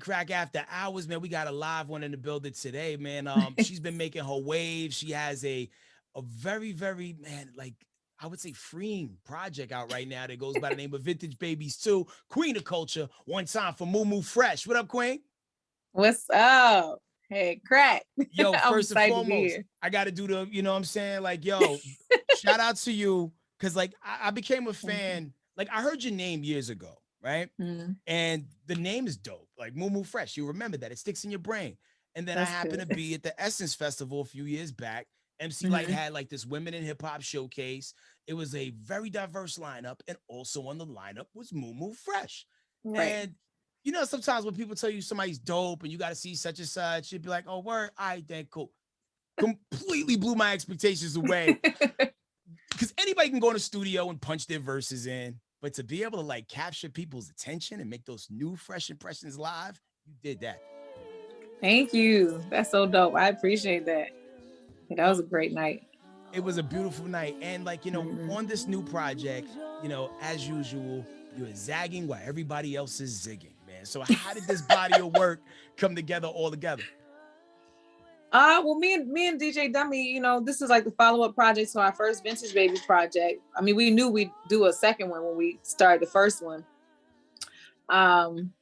HeadKrack After Hours, man. We got a live one in the building today, man. She's been making her waves. She has a very, very, man, like I would say freeing project out right now that goes by the name of Vintage Babies 2, Queen of Culture. One time for Mumu Fresh. What up, Queen? What's up? Hey, crack. Yo, I'm first and excited to be foremost, here. I got to do the, you know what I'm saying? Like, yo, shout out to you. Cause like I became a Thank you. fan. Like I heard your name years ago, right? Mm, And the name is dope. Like Mumu Fresh. You remember that. It sticks in your brain. And then I that's happened good. to be at the Essence Festival a few years back. MC Light Hmm. had like this women in hip hop showcase. It was a very diverse lineup. And also on the lineup was Mumu Fresh. Right. And you know, sometimes when people tell you somebody's dope and you got to see such and such, you'd be like, oh, word, all right, then cool. Completely blew my expectations away because anybody can go in the studio and punch their verses in, but to be able to like capture people's attention and make those new fresh impressions live, you did that. Thank you. That's so dope. I appreciate that. That was Yo, a great night. it was a beautiful night. And like, you know, Hmm. on this new project, you know, as usual, you're zagging while everybody else is zigging, man. So how did this body of work come together all together? Well, me and DJ Dummy, this is like the follow-up project to our first Vintage Babies project. I mean, we knew we'd do a second one when we started the first one. Um,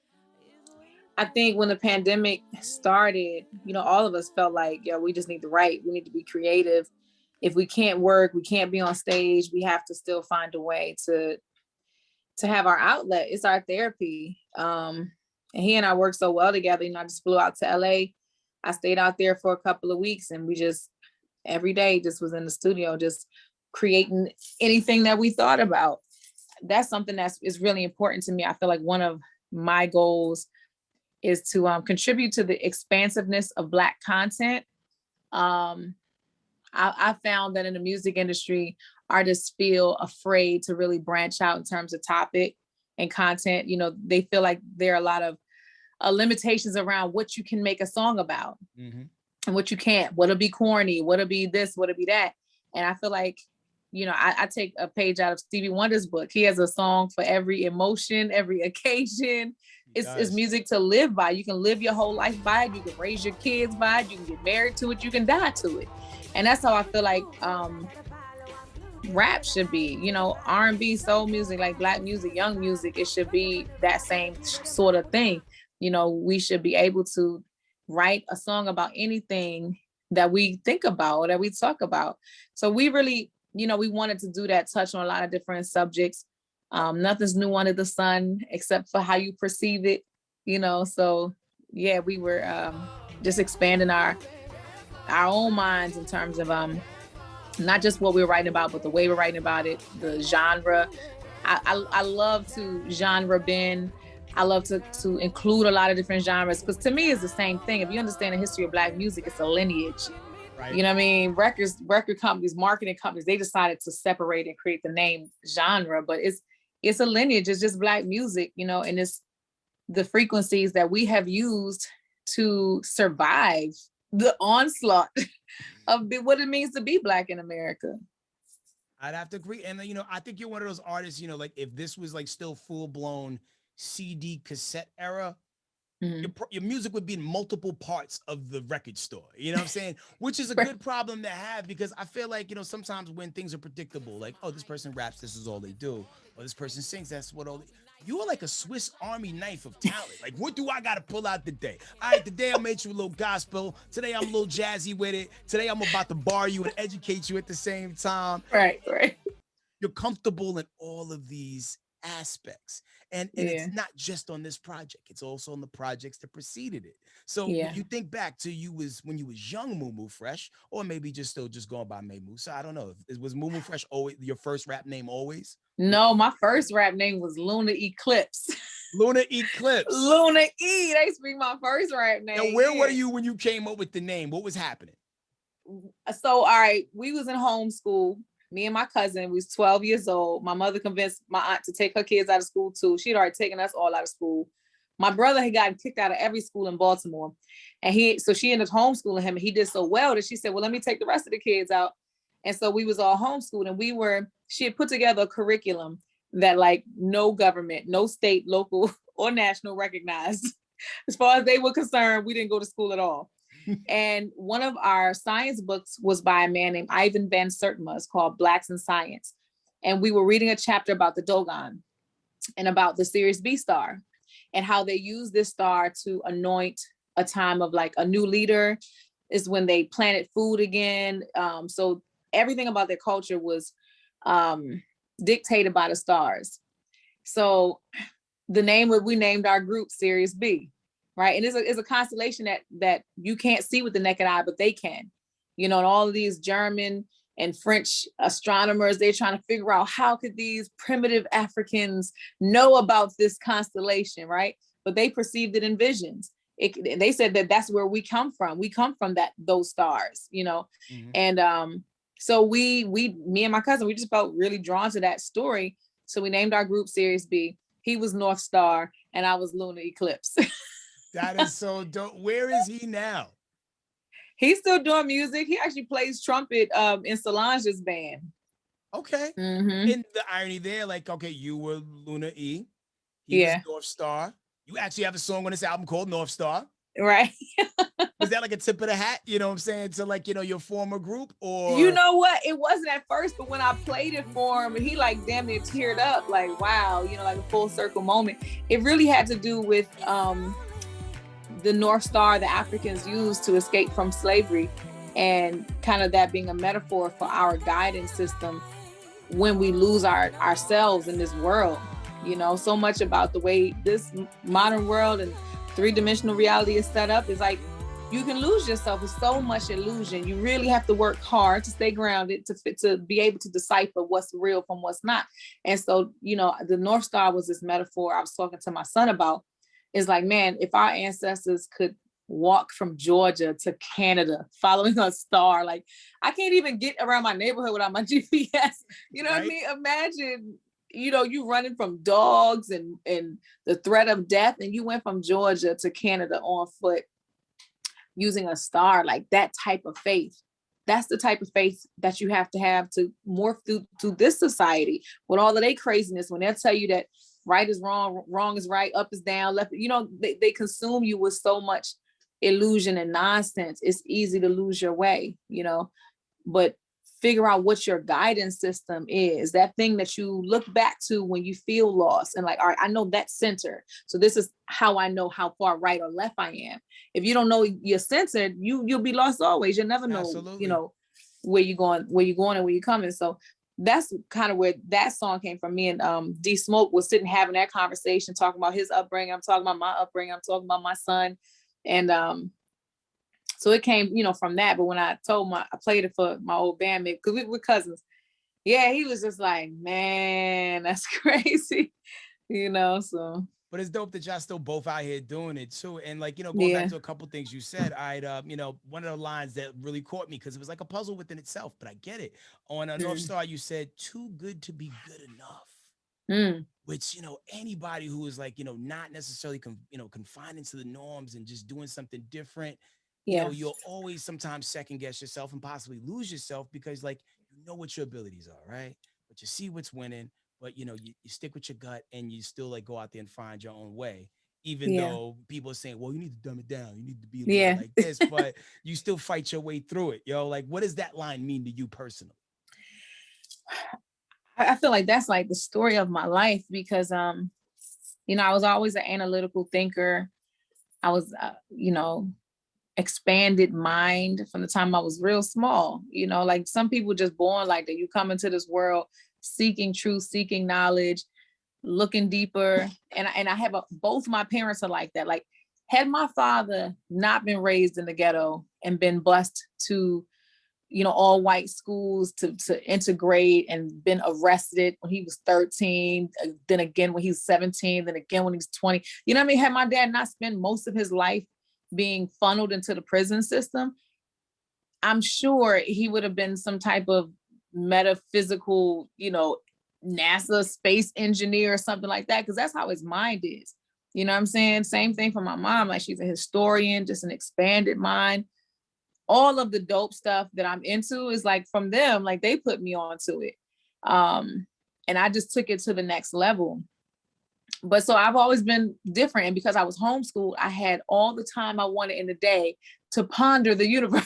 I think when the pandemic started, all of us felt like, yo, we just need to write. We need to be creative. If we can't work, we can't be on stage. We have to still find a way to have our outlet. It's our therapy. And he and I worked so well together. I just flew out to LA. I stayed out there for a couple of weeks, and we just every day just was in the studio, just creating anything that we thought about. That's something is really important to me. I feel like one of my goals is to contribute to the expansiveness of Black content. Um, I found that in the music industry, artists feel afraid to really branch out in terms of topic and content. They feel like there are a lot of limitations around what you can make a song about Mm-hmm. and what you can't. What'll be corny? What'll be this? What'll be that? And I feel like, I take a page out of Stevie Wonder's book. He has a song for every emotion, every occasion. It's Guys, music to live by. You can live your whole life by it. You can raise your kids by it. You can get married to it. You can die to it. And that's how I feel like rap should be. R&B, soul music, like Black music, young music. It should be that same sort of thing. We should be able to write a song about anything that we think about or that we talk about. So we really, we wanted to do that, touch on a lot of different subjects. Nothing's new under the sun except for how you perceive it, So yeah, we were just expanding our own minds in terms of not just what we're writing about, but the way we're writing about it, the genre. I love to genre bend. I love to include a lot of different genres because to me it's the same thing. If you understand the history of Black music, it's a lineage. right? You know what I mean? Record companies, marketing companies, they decided to separate and create the name genre, but it's a lineage. It's just Black music, and it's the frequencies that we have used to survive the onslaught of what it means to be Black in America. I'd have to agree. And you know, I think you're one of those artists, you know, like if this was like still full blown CD cassette era, Mhm. your music would be in multiple parts of the record store. You know what I'm saying? Which is a Right. good problem to have because I feel like, you know, sometimes when things are predictable, like, oh, this person raps, this is all they do, or this person sings, that's what all they, you are like a Swiss Army knife of talent. Like, what do I got to pull out today? All right, today I made you a little gospel. Today I'm a little jazzy with it. Today I'm about to bar you and educate you at the same time. Right, right. You're comfortable in all of these aspects, and it's Yeah. not just on this project, it's also on the projects that preceded it. So when Yeah. you think back to you was when you was young Mumu Fresh, or maybe just still just going by Maimouna, so I don't know, was Mumu Fresh always your first rap name always? No, my first rap name was Luna Eclipse. Luna Eclipse. Luna E. They speak my first rap Now name. where were Yeah. you when you came up with the name? What was happening? So, all right, we was in homeschool. Me and my cousin, we was 12 years old. My mother convinced my aunt to take her kids out of school too. She'd already taken us all out of school. My brother had gotten kicked out of every school in Baltimore. And so she ended up homeschooling him, and he did so well that she said, well, let me take the rest of the kids out. And so we was all homeschooled, and she had put together a curriculum that like no government, no state, local, or national recognized. As far as they were concerned, we didn't go to school at all. And one of our science books was by a man named Ivan Van Sertima. It's called Blacks in Science. And we were reading a chapter about the Dogon and about the Sirius B star and how they use this star to anoint a time of like a new leader, is when they planted food again. So everything about their culture was dictated by the stars. So the name we named our group Sirius B, right? And it's a constellation that you can't see with the naked eye, but they can. And all of these German and French astronomers, they're trying to figure out how could these primitive Africans know about this constellation, right? But they perceived it in visions. They said that's where we come from. We come from those stars, Mm-hmm. And so me and my cousin, we just felt really drawn to that story. So we named our group Sirius B. He was North Star and I was Lunar Eclipse. That is so dope. Where is he now? He's still doing music. He actually plays trumpet in Solange's band. Okay. Mm-hmm. And the irony there, like, okay, you were Lunar E. He was North Star. You actually have a song on this album called North Star. Right. Was that like a tip of the hat, you know what I'm saying, to like, your former group? Or you know what? It wasn't at first, but when I played it for him and he like damn near teared up, like, wow, like a full circle moment. It really had to do with the North Star the Africans used to escape from slavery, and kind of that being a metaphor for our guidance system when we lose ourselves in this world. So much about the way this modern world and three-dimensional reality is set up is like you can lose yourself. It's so much illusion. You really have to work hard to stay grounded, to be able to decipher what's real from what's not. And so, the North Star was this metaphor I was talking to my son about. Is like, man, if our ancestors could walk from Georgia to Canada following a star, like I can't even get around my neighborhood without my GPS. You know what I mean? Imagine, you running from dogs and the threat of death, and you went from Georgia to Canada on foot using a star. Like that type of faith. That's the type of faith that you have to morph through this society with all of their craziness. When they'll tell you that right is wrong, wrong is right, up is down, left, they consume you with so much illusion and nonsense. It's easy to lose your way, but figure out what your guidance system is, that thing that you look back to when you feel lost and like, all right, I know that center. So this is how I know how far right or left I am. If you don't know your center, you'll be lost always. You'll never know, Absolutely. Where you're going and where you're coming. So that's kind of where that song came from. Me and D Smoke was sitting having that conversation, talking about his upbringing. I'm talking about my upbringing. I'm talking about my son. And so it came, from that. But when I played it for my old bandmate, because we were cousins. Yeah, he was just like, man, that's crazy. So. But it's dope that y'all still both out here doing it too. And like, going back to a couple things you said, one of the lines that really caught me, because it was like a puzzle within itself, but I get it. On North Star, you said, too good to be good enough. Which, anybody who is like, not necessarily, confined into the norms and just doing something different, you'll always sometimes second guess yourself and possibly lose yourself because like, you know what your abilities are, right? But you see what's winning, but you stick with your gut and you still like go out there and find your own way. Even though people are saying, well, you need to dumb it down. You need to be more like this, but you still fight your way through it. Like, what does that line mean to you personally? I feel like that's like the story of my life because, I was always an analytical thinker. I was, expanded mind from the time I was real small. Like some people just born like that. You come into this world seeking truth, seeking knowledge, looking deeper. And I have both my parents are like that. Like had my father not been raised in the ghetto and been bused to all white schools to integrate and been arrested when he was 13, then again when he was 17, then again when he was 20. You know what I mean? Had my dad not spent most of his life being funneled into the prison system, I'm sure he would have been some type of metaphysical, NASA space engineer or something like that, because that's how his mind is. You know what I'm saying? Same thing for my mom. Like she's a historian, just an expanded mind. All of the dope stuff that I'm into is like from them, like they put me onto it. And I just took it to the next level. But so I've always been different. And because I was homeschooled, I had all the time I wanted in the day to ponder the universe.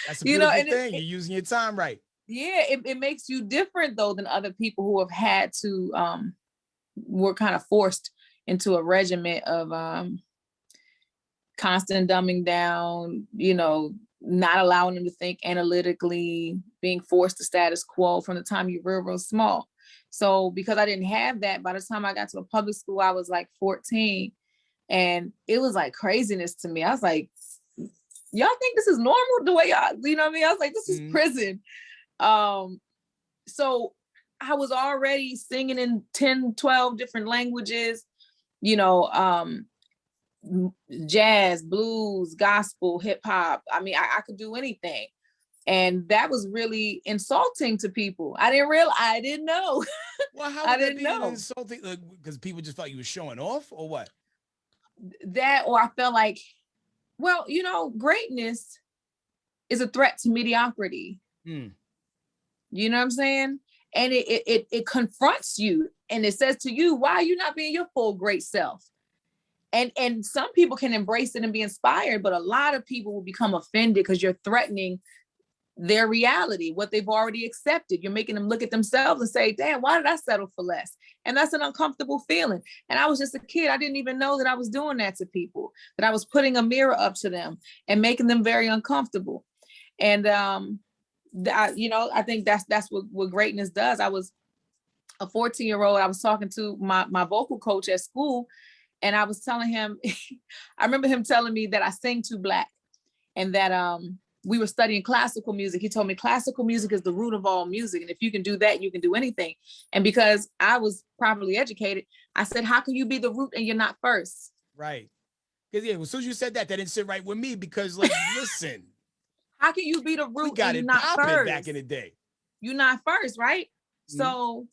That's a You know, beautiful and thing. You're using your time right. yeah, it makes you different though than other people who have had to were kind of forced into a regiment of constant dumbing down, you know, not allowing them to think analytically, being forced to status quo from the time you were real small. So because I didn't have that, by the time I got to a public school, I was like 14, and it was like craziness to me. I was like, y'all think this is normal the way y'all, you know what I mean? I was like, this is prison. So I was already singing in 10, 12 different languages, you know, jazz, blues, gospel, hip hop. I mean, I could do anything. And that was really insulting to people. I didn't know. Well, how would that be insulting? Because people just thought you were showing off, or what? That, or I felt like, well, you know, greatness is a threat to mediocrity. You know what I'm saying? And it confronts you, and it says to you, why are you not being your full great self? And some people can embrace it and be inspired, but a lot of people will become offended because you're threatening their reality, what they've already accepted. You're making them look at themselves and say, damn, why did I settle for less? And that's an uncomfortable feeling. And I was just a kid. I didn't even know that I was doing that to people, that I was putting a mirror up to them and making them very uncomfortable. And, you know, I think that's what greatness does. I was a 14-year-old. I was talking to my vocal coach at school, and I was telling him, I remember him telling me that I sing too black, and that we were studying classical music. He told me classical music is the root of all music. And if you can do that, you can do anything. And because I was properly educated, I said, how can you be the root and you're not first? Right. Because yeah, as soon as you said that didn't sit right with me, because like, listen. How can you be the root and you're not first? Back in the day. You're not first, right? So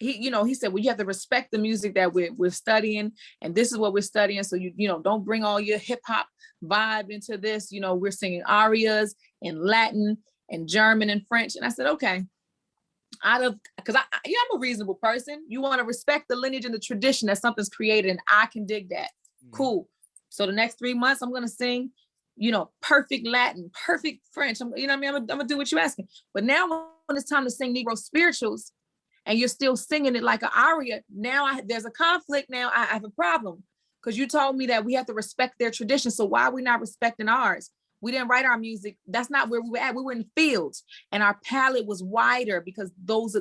he said, well, you have to respect the music that we're studying, and this is what we're studying. So you know, don't bring all your hip hop vibe into this. You know, we're singing arias in Latin and German and French. And I said, okay. Because I'm a reasonable person. You want to respect the lineage and the tradition that something's created, and I can dig that. Cool. So the next 3 months, I'm gonna sing, you know, perfect Latin, perfect French. You know what I mean? I'm gonna do what you're asking. But now when it's time to sing Negro spirituals, and you're still singing it like an aria, now there's a conflict. Now I have a problem, because you told me that we have to respect their tradition. So why are we not respecting ours? We didn't write our music. That's not where we were at. We were in fields, and our palette was wider because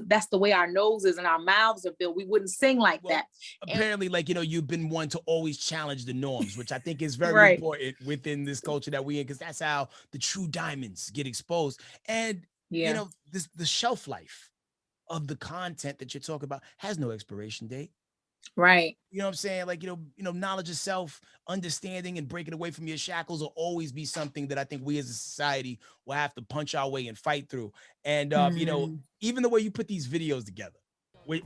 that's the way our noses and our mouths are built. We wouldn't sing like that. Apparently, like, you know, you've been one to always challenge the norms, which I think is very important within this culture that we're in, because that's how the true diamonds get exposed. And, you know, the shelf life of the content that you're talking about has no expiration date. Right. You know what I'm saying? Like, you know, knowledge of self, understanding, and breaking away from your shackles will always be something that I think we as a society will have to punch our way and fight through. And, you know, even the way you put these videos together, which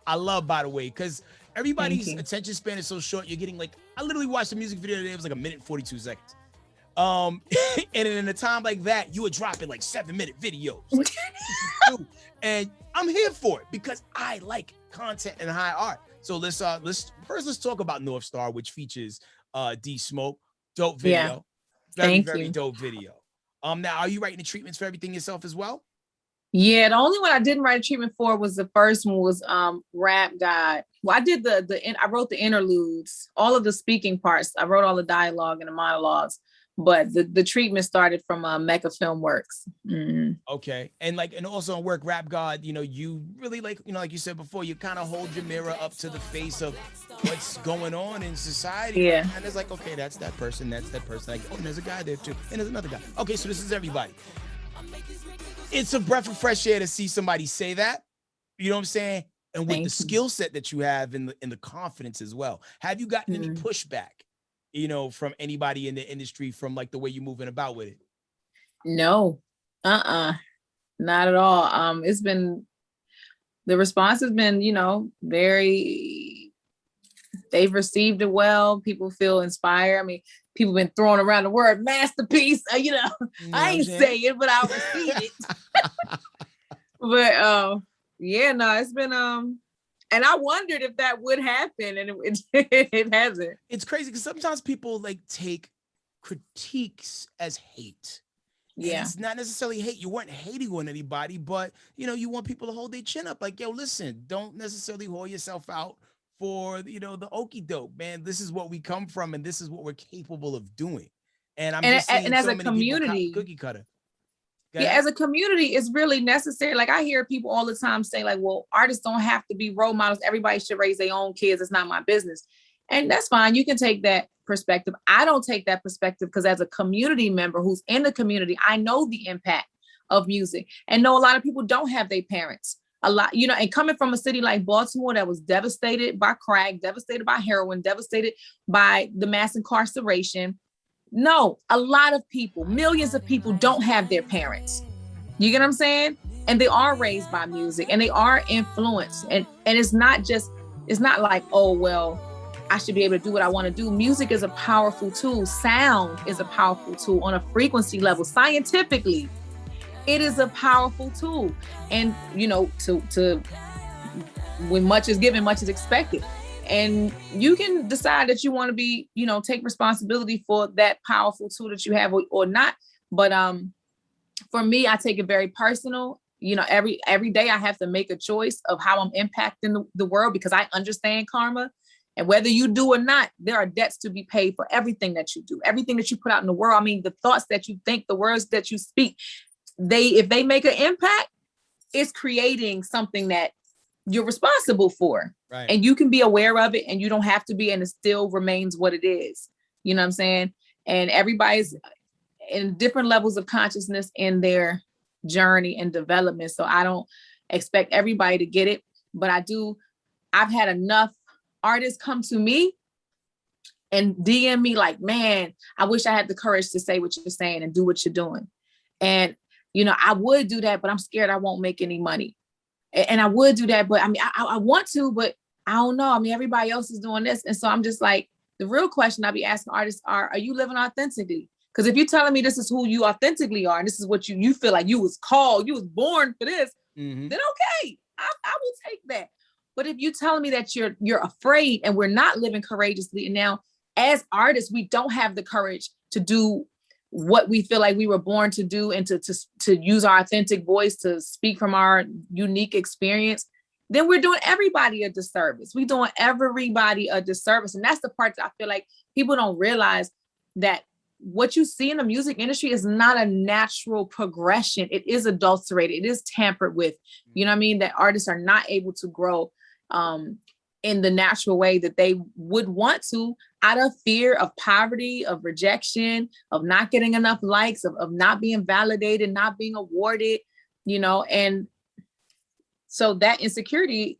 I love, by the way, because everybody's attention span is so short. You're getting, like, I literally watched a music video today. It was like 1 minute and 42 seconds. And in a time like that, you were dropping like 7-minute videos. And I'm here for it because I like content and high art. So let's talk about North Star, which features D Smoke. Dope video. Very dope video. Now, are you writing the treatments for everything yourself as well? Yeah, the only one I didn't write a treatment for was the first one, was Rap God. Well, I did I wrote the interludes, all of the speaking parts. I wrote all the dialogue and the monologues, but the treatment started from Mecca Film Works. Okay. And also on work, Rap God, you know, you really, like, you know, like you said before, you kind of hold your mirror up to the face of what's going on in society. Yeah. And it's like, okay, that's that person. Like, oh, and there's a guy there too. And there's another guy. Okay, so this is everybody. It's a breath of fresh air to see somebody say that. You know what I'm saying? And with the skill set that you have and the confidence as well. Have you gotten any pushback, you know, from anybody in the industry from like the way you're moving about with it? No. Not at all. The response has been, you know, they've received it well. People feel inspired. I mean, people been throwing around the word masterpiece. You know I ain't saying it, but I'll repeat it. But yeah, no, it's been And I wondered if that would happen, and it hasn't. It's crazy because sometimes people like take critiques as hate. And Yeah. it's not necessarily hate. You weren't hating on anybody, but you know, you want people to hold their chin up. Like, yo, listen, don't necessarily haul yourself out for the okey doke, man. This is what we come from, and this is what we're capable of doing. And I'm just seeing and as so a many people community, cookie cutter. Yeah, as a community, it's really necessary. Like I hear people all the time say, like, well, artists don't have to be role models. Everybody should raise their own kids. It's not my business. And that's fine. You can take that perspective. I don't take that perspective because as a community member who's in the community, I know the impact of music and know a lot of people don't have their parents. A lot, you know, and coming from a city like Baltimore that was devastated by crack, devastated by heroin, devastated by the mass incarceration. No, a lot of people, millions of people don't have their parents. You get what I'm saying? And they are raised by music and they are influenced. And it's not like, oh, well, I should be able to do what I want to do. Music is a powerful tool. Sound is a powerful tool on a frequency level. Scientifically, it is a powerful tool. And, you know, to when much is given, much is expected. And you can decide that you want to be, you know, take responsibility for that powerful tool that you have or not. But for me, I take it very personal. You know, every day I have to make a choice of how I'm impacting the world because I understand karma. And whether you do or not, there are debts to be paid for everything that you do, everything that you put out in the world. I mean, the thoughts that you think, the words that you speak, if they make an impact, it's creating something that you're responsible for. Right. And you can be aware of it and you don't have to be, and it still remains what it is. You know what I'm saying? And everybody's in different levels of consciousness in their journey and development. So I don't expect everybody to get it, but I've had enough artists come to me and DM me like, man, I wish I had the courage to say what you're saying and do what you're doing. And, you know, I would do that, but I'm scared I won't make any money. And I would do that, but I mean, I want to, but I don't know. I mean, everybody else is doing this. And so I'm just like, the real question I be asking artists are you living authentically? Because if you're telling me this is who you authentically are, and this is what you feel like you was called, you was born for this, then okay, I will take that. But if you're telling me that you're afraid and we're not living courageously, and now as artists, we don't have the courage to do what we feel like we were born to do and to use our authentic voice, to speak from our unique experience, then we're doing everybody a disservice. We're doing everybody a disservice. And that's the part that I feel like people don't realize, that what you see in the music industry is not a natural progression. It is adulterated. It is tampered with. You know what I mean? That artists are not able to grow in the natural way that they would want to, out of fear of poverty, of rejection, of not getting enough likes, of not being validated, not being awarded, you know. And so that insecurity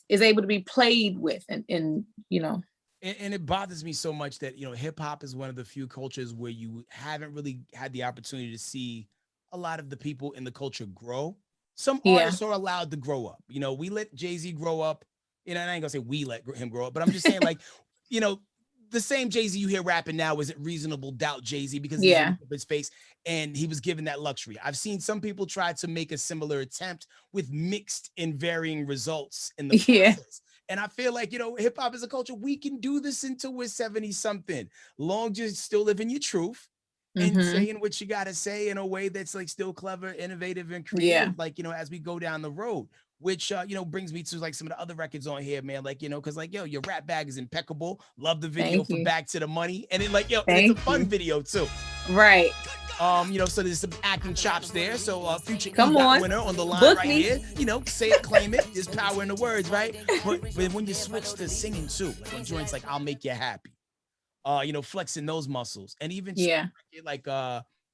is able to be played with and you know. And it bothers me so much that, you know, hip hop is one of the few cultures where you haven't really had the opportunity to see a lot of the people in the culture grow. Some artists are allowed to grow up. You know, we let Jay-Z grow up. You know, and I ain't gonna say we let him grow up, but I'm just saying, like, you know, the same Jay-Z you hear rapping now isn't Reasonable Doubt Jay-Z because he's in his face and he was given that luxury. I've seen some people try to make a similar attempt with mixed and varying results in the process. And I feel like, you know, hip hop is a culture. We can do this until we're 70 something. Long as you're still living your truth and saying what you got to say in a way that's like still clever, innovative, and creative. Like, you know, as we go down the road, which, you know, brings me to like some of the other records on here, man. Like, you know, cause like, yo, your rap bag is impeccable. Love the video for Back to the Money. And it like, yo, it's a fun video too. Right. You know, so there's some acting chops there. So future winner on the line Book right me. here. You know, say it, claim it. There's power in the words, right? But when you switch to singing too, like when joints like I'll Make You Happy, you know, flexing those muscles, and even like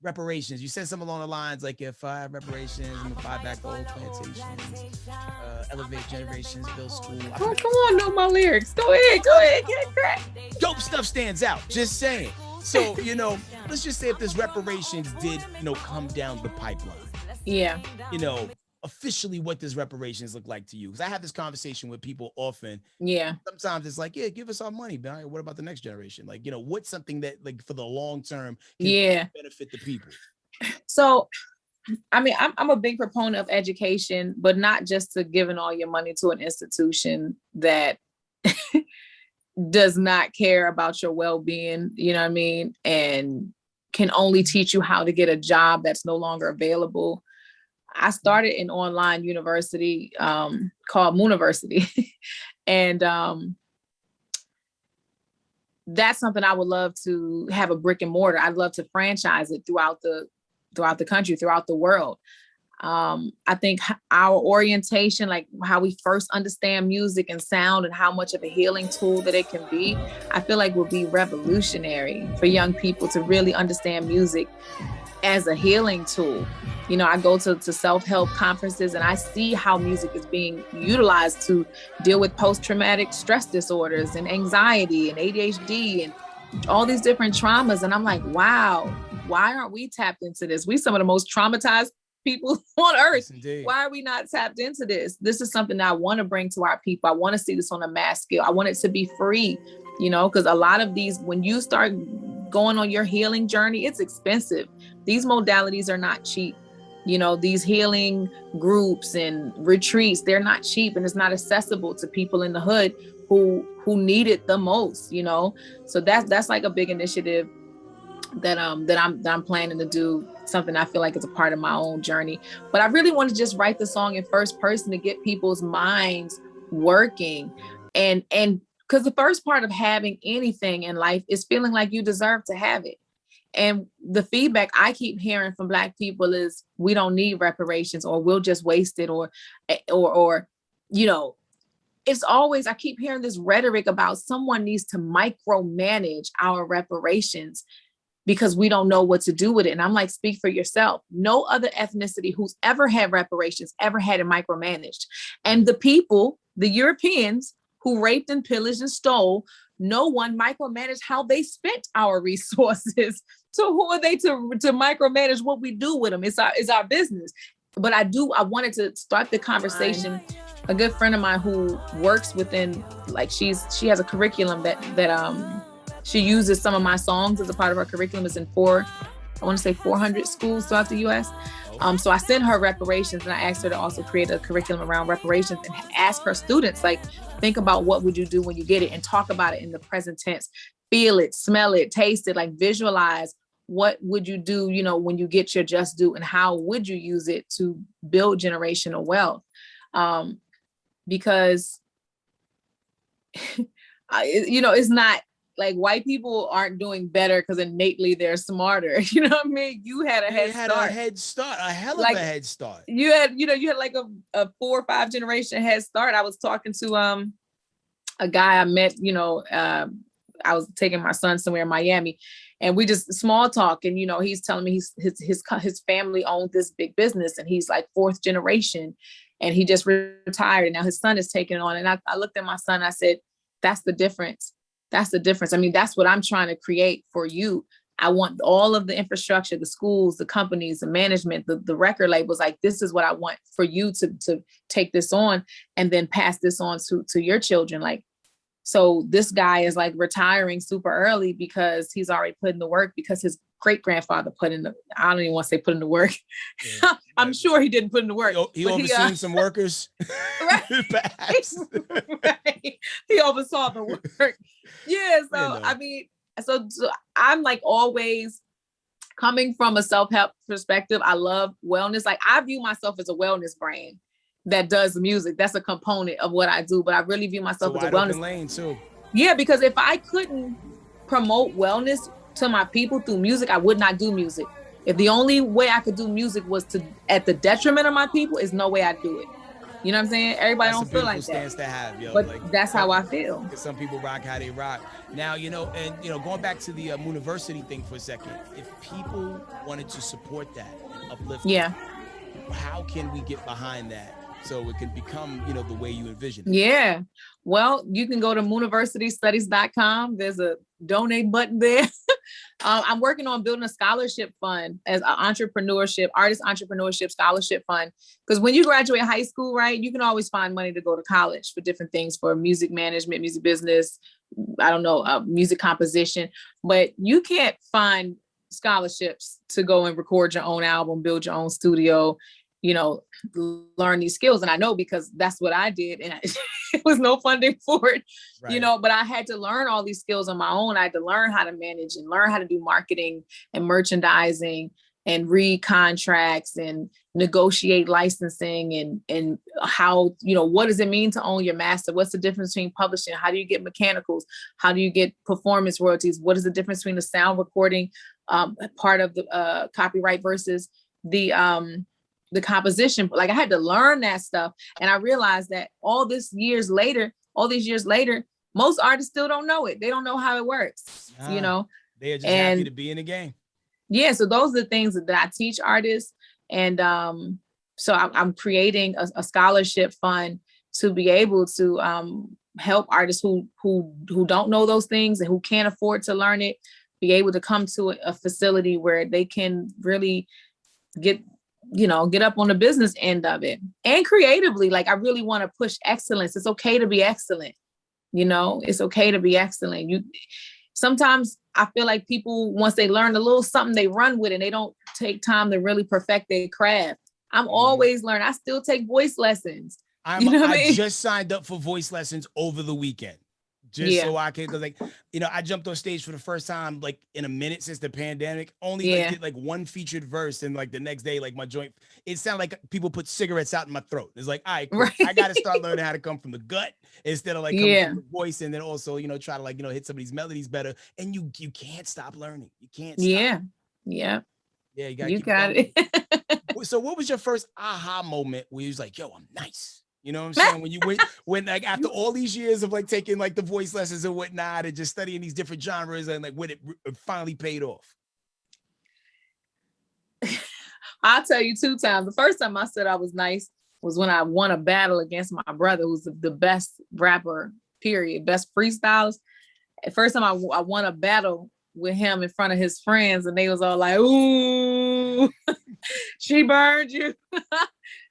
reparations. You said something along the lines like, if I have reparations, I'm gonna buy back old plantations, elevate generations, build school. Oh, come on, know my lyrics. Go ahead, get crack. Dope stuff stands out. Just saying. So, you know, let's just say if this reparations did, you know, come down the pipeline. Yeah. You know, officially what does reparations look like to you? Because I have this conversation with people often. Yeah. Sometimes it's like, yeah, give us our money, but what about the next generation? Like, you know, what's something that like for the long term can benefit the people? So I mean, I'm a big proponent of education, but not just to giving all your money to an institution that does not care about your well-being, you know what I mean? And can only teach you how to get a job that's no longer available. I started an online university called Mooniversity. And that's something I would love to have a brick and mortar. I'd love to franchise it throughout the country, throughout the world. I think our orientation, like how we first understand music and sound and how much of a healing tool that it can be, I feel like will be revolutionary for young people to really understand music as a healing tool. You know, I go to self-help conferences and I see how music is being utilized to deal with post-traumatic stress disorders and anxiety and ADHD and all these different traumas. And I'm like, wow, why aren't we tapped into this? We some of the most traumatized people on earth. Yes, why are we not tapped into this? This is something that I want to bring to our people. I want to see this on a mass scale. I want it to be free, you know, because a lot of these, when you start going on your healing journey, it's expensive. These modalities are not cheap. You know, these healing groups and retreats, they're not cheap, and it's not accessible to people in the hood who need it the most, you know? So that's like a big initiative that I'm planning to do, something I feel like is a part of my own journey. But I really want to just write the song in first person to get people's minds working. And because the first part of having anything in life is feeling like you deserve to have it. And the feedback I keep hearing from Black people is we don't need reparations, or we'll just waste it, or you know, it's always, I keep hearing this rhetoric about someone needs to micromanage our reparations because we don't know what to do with it. And I'm like, speak for yourself. No other ethnicity who's ever had reparations ever had it micromanaged. And the people, the Europeans who raped and pillaged and stole, no one micromanaged how they spent our resources. So who are they to micromanage what we do with them? It's our business. But I wanted to start the conversation. A good friend of mine who works within, like she has a curriculum that she uses some of my songs as a part of her curriculum. Is in 400 schools throughout the US. So I sent her reparations, and I asked her to also create a curriculum around reparations and ask her students, like, think about what would you do when you get it, and talk about it in the present tense. Feel it, smell it, taste it, like visualize what would you do, you know, when you get your just due, and how would you use it to build generational wealth? Because, you know, it's not like white people aren't doing better because innately they're smarter. You know what I mean? You had a head start. A hell of a head start. You had like a 4 or 5 generation head start. I was talking to a guy I met, you know, I was taking my son somewhere in Miami, and we just small talk. And, you know, he's telling me his family owned this big business, and he's like 4th generation, and he just retired. And now his son is taking it on. And I looked at my son, I said, that's the difference. That's the difference. I mean, that's what I'm trying to create for you. I want all of the infrastructure, the schools, the companies, the management, the record labels. Like, this is what I want for you to take this on and then pass this on to your children. Like, so this guy is like retiring super early because he's already put in the work, because his great grandfather put in the, I don't even want to say put in the work. Yeah. I'm sure he didn't put in the work. He overseen some workers. Right. Right. He oversaw the work. Yeah. So, you know. I mean, so I'm like always coming from a self-help perspective. I love wellness. Like, I view myself as a wellness brand that does music. That's a component of what I do, but I really view myself as a wellness lane too. Yeah, because if I couldn't promote wellness to my people through music, I would not do music. If the only way I could do music was to at the detriment of my people, is no way I'd do it. You know what I'm saying? Everybody don't feel like that. To have, yo. But like, that's how I feel. Some people rock how they rock. Now, you know, and you know, going back to the Mooniversity thing for a second, if people wanted to support that and uplift, yeah, how can we get behind that so it can become, you know, the way you envision it? Yeah. Well, you can go to mooniversitystudies.com. There's a donate button there. I'm working on building a scholarship fund as an artist entrepreneurship scholarship fund. Because when you graduate high school, right, you can always find money to go to college for different things, for music management, music business, I don't know, music composition, but you can't find scholarships to go and record your own album, build your own studio, you know, learn these skills. And I know because that's what I did, and it was no funding for it, Right. you know, but I had to learn all these skills on my own. I had to learn how to manage and learn how to do marketing and merchandising and read contracts and negotiate licensing and how, you know, what does it mean to own your master? What's the difference between publishing? How do you get mechanicals? How do you get performance royalties? What is the difference between the sound recording part of the copyright versus the composition? Like I had to learn that stuff. And I realized that all these years later, most artists still don't know it. They don't know how it works, you know? They're just happy to be in the game. Yeah, so those are the things that I teach artists. And so I'm creating a scholarship fund to be able to help artists who don't know those things and who can't afford to learn it, be able to come to a facility where they can really get up on the business end of it. And creatively, like I really want to push excellence. It's okay to be excellent. You know, it's okay to be excellent. Sometimes I feel like people, once they learn a little something, they run with it and they don't take time to really perfect their craft. I'm always learning. I still take voice lessons. I just signed up for voice lessons over the weekend. So I can, because like, you know, I jumped on stage for the first time like in a minute since the pandemic. Only did like one featured verse, and like the next day, like my joint, it sounded like people put cigarettes out in my throat. It's like, all right, cool. Right. I got to start learning how to come from the gut instead of like coming from the voice, and then also, you know, try to like, you know, hit some of these melodies better. And you can't stop learning. You can't stop. Yeah. You gotta keep got it. So what was your first aha moment where you was like, yo, I'm nice? You know what I'm saying? When like after all these years of like taking like the voice lessons and whatnot and just studying these different genres, and like when it finally paid off. I'll tell you 2 times. The first time I said I was nice was when I won a battle against my brother, who's the best rapper, period, best freestylist. The first time I won a battle with him in front of his friends, and they was all like, ooh, she burned you.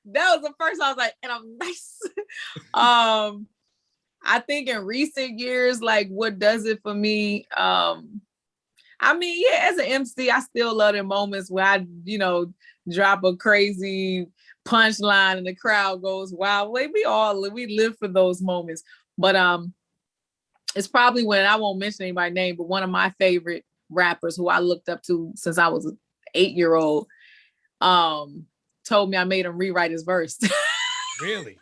That was the first I was like, and I'm nice. I think in recent years, like what does it for me? I mean, yeah, as an MC, I still love the moments where I, you know, drop a crazy punchline and the crowd goes wild. We live for those moments. But it's probably when, I won't mention anybody's name, but one of my favorite rappers who I looked up to since I was an 8-year-old, told me I made him rewrite his verse. Really?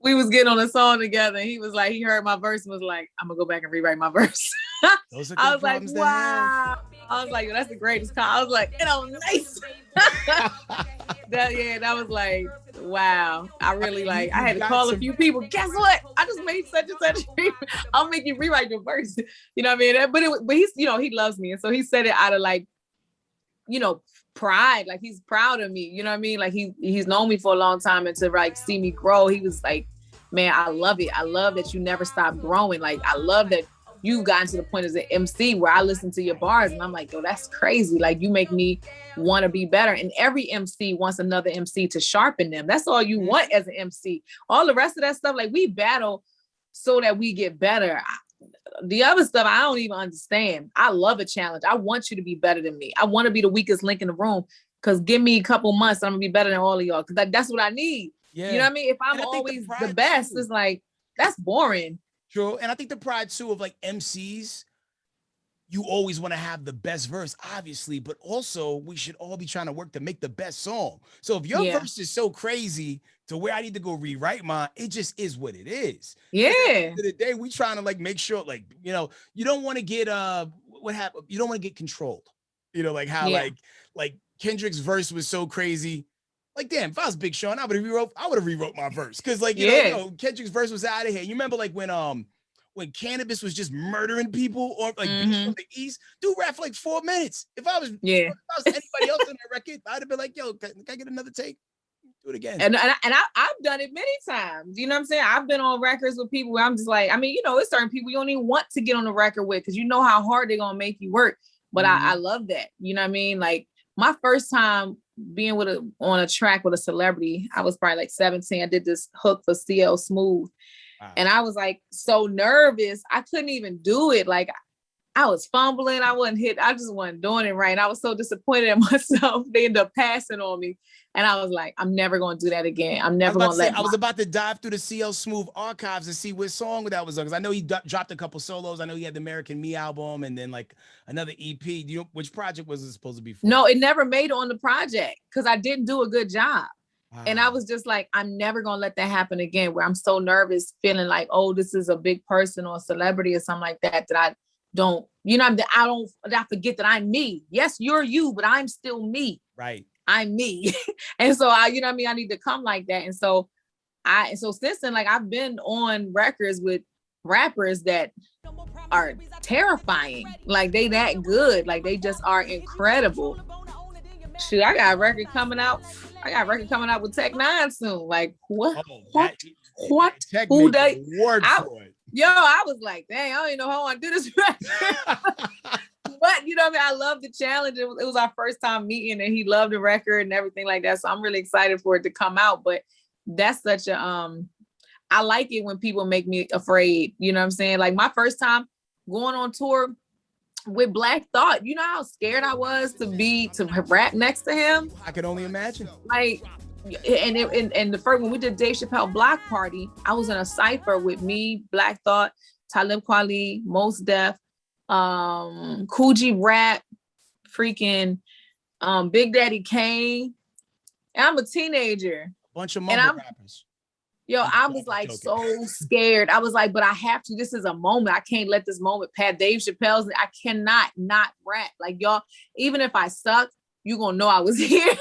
We was getting on a song together, and he was like, he heard my verse and was like, I'm gonna go back and rewrite my verse. Those are I was like, wow. I was like, yo, that's the greatest. I was like, you know, nice. That was like, wow. I really I had to call a few people. Guess what? I just made such and such. I'll make you rewrite your verse. You know what I mean? But he's, you know, he loves me, and so he said it out of like, you know, pride. Like he's proud of me. You know what I mean? Like he's known me for a long time, and to like see me grow, he was like, man, I love it. I love that you never stop growing. Like I love that you've gotten to the point as an MC where I listen to your bars and I'm like, yo, that's crazy. Like you make me want to be better. And every MC wants another MC to sharpen them. That's all you want as an MC. All the rest of that stuff, like we battle so that we get better. The other stuff, I don't even understand. I love a challenge. I want you to be better than me. I want to be the weakest link in the room, because give me a couple months, I'm gonna be better than all of y'all. Because that's what I need. Yeah. You know what I mean? If I'm always the best, it's like, that's boring. True. And I think the pride too of like MCs, you always want to have the best verse, obviously, but also we should all be trying to work to make the best song. So if your verse is so crazy to where I need to go rewrite mine, it just is what it is. Yeah. At the end of the day, we trying to like make sure, like, you know, you don't want to get what happened. You don't want to get controlled. You know, like how like Kendrick's verse was so crazy. Like, damn, if I was Big Sean, I would have rewrote my verse. Cause like, you know, Kendrick's verse was out of here. You remember like when Cannabis was just murdering people, or like beats from the East, dude rap for like 4 minutes. If I was anybody else on that record, I'd have been like, yo, can I get another take? Do it again. And I've done it many times. You know what I'm saying? I've been on records with people where I'm just like, I mean, you know, it's certain people you don't even want to get on the record with, because you know how hard they're gonna make you work. But I love that. You know what I mean? Like my first time being on a track with a celebrity, I was probably like 17. I did this hook for CL Smooth. Wow. And I was like so nervous. I couldn't even do it. Like I was fumbling. I just wasn't doing it right. And I was so disappointed in myself. They ended up passing on me. And I was like, I'm never going to do that again. I'm never going to let. I was about to dive through the CL Smooth archives and see what song that was on. Because I know he dropped a couple solos. I know he had the American Me album and then like another EP. Do you know which project was it supposed to be for? No, it never made it on the project because I didn't do a good job. Wow. And I was just like, I'm never going to let that happen again, where I'm so nervous, feeling like, oh, this is a big person or a celebrity or something like that, that I don't, I forget that I'm me. Yes, you're you, but I'm still me. Right. I'm me. And so I need to come like that. And so since then, like I've been on records with rappers that are terrifying. Like they that good. Like they just are incredible. Shoot, I got a record coming out. With Tech 9 soon. Like what? What? Who they? Word for it. Yo, I was like, dang, I don't even know how I want to do this record. But you know what I mean? I love the challenge. It was our first time meeting, and he loved the record and everything like that. So I'm really excited for it to come out. But that's such a I like it when people make me afraid. You know what I'm saying? Like my first time going on tour with Black Thought, you know how scared I was to rap next to him? I could only imagine. Like, and the first, when we did Dave Chappelle Block Party, I was in a cypher with me, Black Thought, Talib Kweli, Mos Def, Coogee Rap, freaking Big Daddy Kane. And I'm a teenager. Bunch of mumble rappers. Yo, I was like so scared. I was like, but I have to. This is a moment. I can't let this moment pass. Dave Chappelle's. I cannot not rap. Like y'all, even if I suck, you gonna know I was here.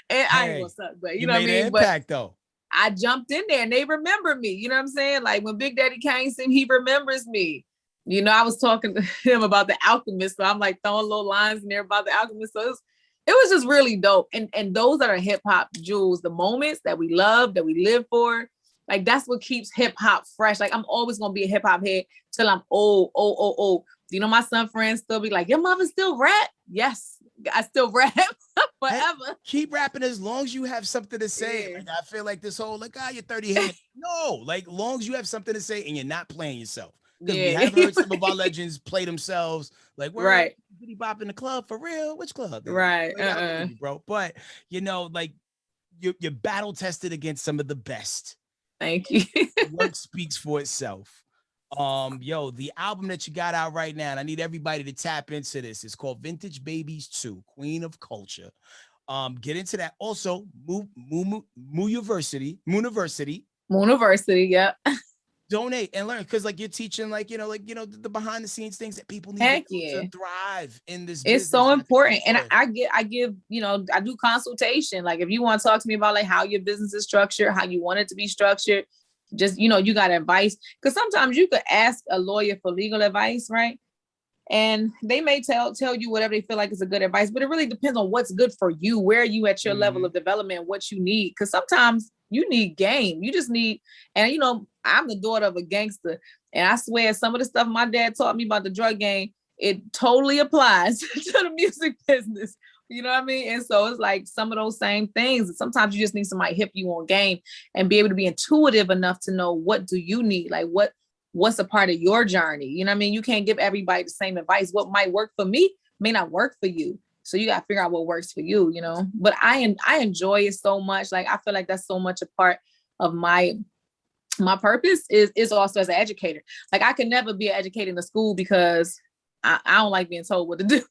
And I ain't gonna suck, but you know what I mean. Impact, though. I jumped in there and they remember me. You know what I'm saying? Like when Big Daddy Kane sing, he remembers me. You know, I was talking to him about The Alchemist, so I'm like throwing little lines in there about The Alchemist. So it was just really dope. And those that are hip hop jewels, the moments that we love, that we live for. Like that's what keeps hip hop fresh. Like I'm always gonna be a hip hop head till I'm old. You know, my son friends still be like, your mother still rap? Yes, I still rap forever. Hey, keep rapping as long as you have something to say. Yeah. Like I feel like this whole you're 30 hands. No, like long as you have something to say and you're not playing yourself. Because we have heard some of our legends play themselves. Like right. Did he bop in the club for real? Which club? Right. Like, bro. But you know, like you're battle tested against some of the best. Thank you. Work speaks for itself. The album that you got out right now, and I need everybody to tap into this. It's called Vintage Babies 2, Queen of Culture. Get into that. Also, Mumu University, yeah. Donate and learn, because like you're teaching the behind the scenes things that people need to thrive in this business. It's so important. And I give I do consultation. Like if you want to talk to me about like how your business is structured, how you want it to be structured, just you got advice. Because sometimes you could ask a lawyer for legal advice, right? And they may tell you whatever they feel like is a good advice, but it really depends on what's good for you, where are you at your level of development, what you need. Because sometimes you need game. You just need, and I'm the daughter of a gangster. And I swear some of the stuff my dad taught me about the drug game, it totally applies to the music business. You know what I mean? And so it's like some of those same things. Sometimes you just need somebody hip you on game and be able to be intuitive enough to know what do you need? Like what's a part of your journey? You know what I mean? You can't give everybody the same advice. What might work for me may not work for you. So you got to figure out what works for you, But I enjoy it so much. Like, I feel like that's so much a part of my purpose is also as an educator. Like, I could never be an educator in the school because I don't like being told what to do.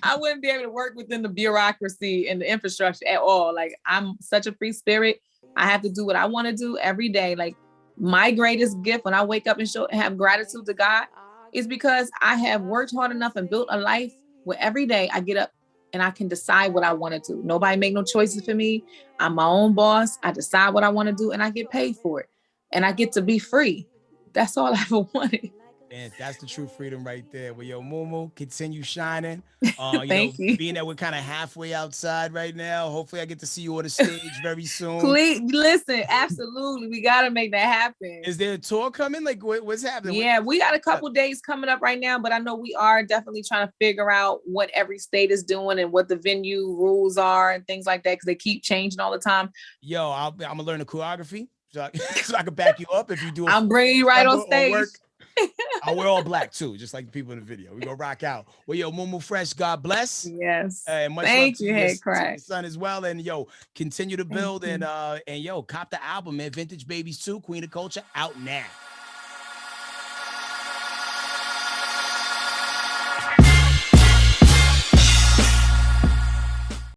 I wouldn't be able to work within the bureaucracy and the infrastructure at all. Like, I'm such a free spirit. I have to do what I want to do every day. Like, my greatest gift when I wake up and have gratitude to God is because I have worked hard enough and built a life where every day I get up and I can decide what I want to do. Nobody make no choices for me. I'm my own boss. I decide what I want to do and I get paid for it. And I get to be free. That's all I ever wanted. And that's the true freedom right there. Well, yo, Mumu, continue shining. Thank you. Being that we're kind of halfway outside right now, hopefully I get to see you on the stage very soon. Please, listen, absolutely. We got to make that happen. Is there a tour coming? Like, what's happening? Yeah, we got a couple days coming up right now, but I know we are definitely trying to figure out what every state is doing and what the venue rules are and things like that, because they keep changing all the time. Yo, I'm going to learn the choreography so I can back you up if you do. I'm bringing you right on stage. Oh, we're all black too, just like the people in the video. We gonna rock out. Well, yo, Mumu Fresh, God bless. Yes. And much love Thank to you, your HeadKrack. son as well. And yo, continue to Thank build you. and yo, cop the album, man. Vintage Babies 2, Queen of Culture, out now.